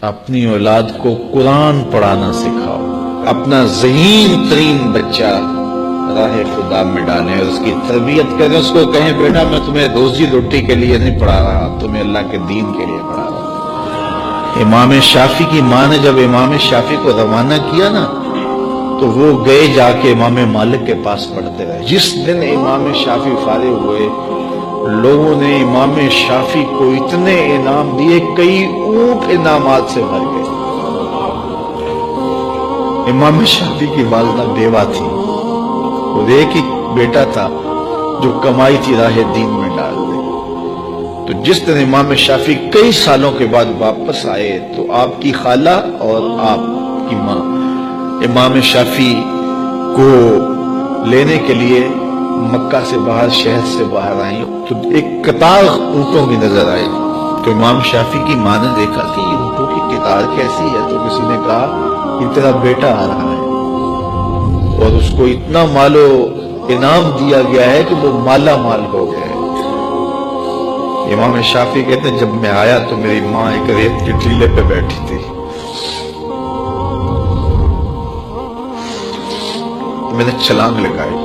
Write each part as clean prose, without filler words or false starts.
اپنی اولاد کو قرآن پڑھانا سکھاؤ. اپنا ذہین ترین بچہ راہ خدا میں ڈالیں اور اس کی تربیت کریں. اس کو کہیں بیٹا میں تمہیں روزی روٹی کے لیے نہیں پڑھا رہا، تمہیں اللہ کے دین کے لیے پڑھا رہا ہوں. امام شافعی کی ماں نے جب امام شافعی کو روانہ کیا نا تو وہ گئے جا کے امام مالک کے پاس پڑھتے رہے. جس دن امام شافعی فارغ ہوئے لوگوں نے امام شافعی کو اتنے انعام دیے، کئی اونٹ انعامات سے بھر گئے. امام شافعی کی والدہ بیوہ تھی اور ایک ہی بیٹا تھا جو کمائی تھی راہ دین میں ڈال دی. تو جس دن امام شافعی کئی سالوں کے بعد واپس آئے تو آپ کی خالہ اور آپ کی ماں امام شافعی کو لینے کے لیے مکہ سے باہر، شہر سے باہر آئیں تو ایک قطار اونٹوں کی نظر آئی. تو امام شافعی کی ماں نے دیکھا کہ یہ اونٹوں کی قطار کیسی ہے، تو کسی نے کہا کہ تیرا بیٹا آ رہا ہے اور اس کو اتنا مال و انعام دیا گیا ہے کہ وہ مالا مال ہو گیا ہے. امام شافعی کہتے ہیں جب میں آیا تو میری ماں ایک ریت کے ٹیلے پہ بیٹھی تھی. میں نے چھلانگ لگائی،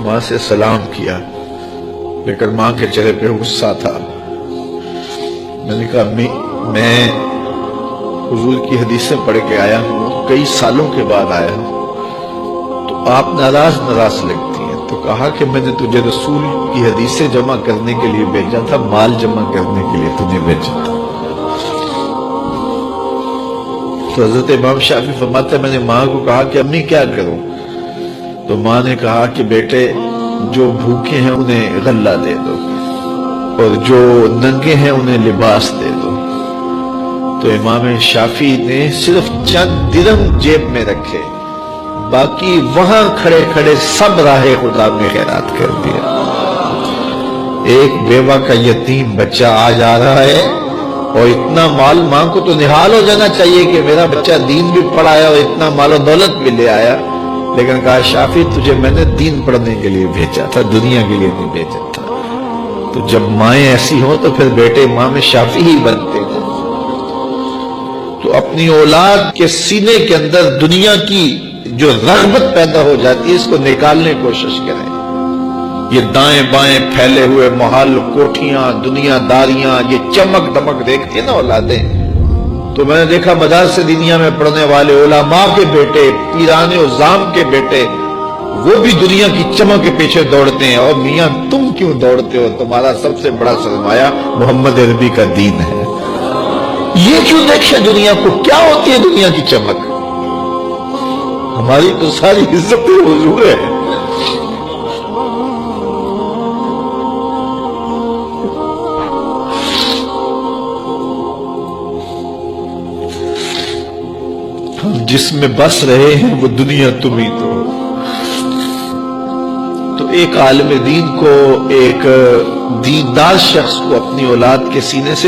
ماں سے سلام کیا، لیکن ماں کے چہرے پہ غصہ تھا. میں نے کہا امی میں حضور کی حدیثیں پڑھ کے آیا ہوں، کئی سالوں کے بعد آیا ہوں، تو آپ ناراض لگتی ہیں. تو کہا کہ میں نے تجھے رسول کی حدیثیں جمع کرنے کے لیے بھیجا تھا، مال جمع کرنے کے لیے تجھے بھیجا تھا. تو حضرت امام شافعی فرماتے ہیں میں نے ماں کو کہا کہ امی کیا کروں؟ تو ماں نے کہا کہ بیٹے جو بھوکے ہیں انہیں غلہ دے دو اور جو ننگے ہیں انہیں لباس دے دو. تو امام شافعی نے صرف چند درہم جیب میں رکھے، باقی وہاں کھڑے کھڑے سب راہ خدا میں خیرات کر دیا. ایک بیوہ کا یتیم بچہ آ جا رہا ہے اور اتنا مال، ماں کو تو نہال ہو جانا چاہیے کہ میرا بچہ دین بھی پڑھایا اور اتنا مال و دولت بھی لے آیا، لیکن کہا شافعی تجھے میں نے دین پڑھنے کے لیے بھیجا تھا، دنیا کے لیے نہیں بھیجا تھا. تو جب مائیں ایسی ہوں تو پھر بیٹے امام شافعی ہی بنتے ہیں. تو اپنی اولاد کے سینے کے اندر دنیا کی جو رغبت پیدا ہو جاتی ہے اس کو نکالنے کی کوشش کریں. یہ دائیں بائیں پھیلے ہوئے محل، کوٹھیاں، دنیا داریاں، یہ چمک دمک دیکھتی ہیں نا اولادیں. تو میں نے دیکھا مدارس دینیا میں پڑھنے والے علماء کے بیٹے، پیران عظام کے بیٹے، وہ بھی دنیا کی چمک کے پیچھے دوڑتے ہیں. اور میاں تم کیوں دوڑتے ہو؟ تمہارا سب سے بڑا سرمایہ محمد عربی کا دین ہے. یہ کیوں دیکھے دنیا کو؟ کیا ہوتی ہے دنیا کی چمک؟ ہماری تو ساری عزت حضور ہے. ہم جس میں بس رہے ہیں وہ دنیا تم ہی تو ایک عالم دین کو، ایک دیندار شخص کو اپنی اولاد کے سینے سے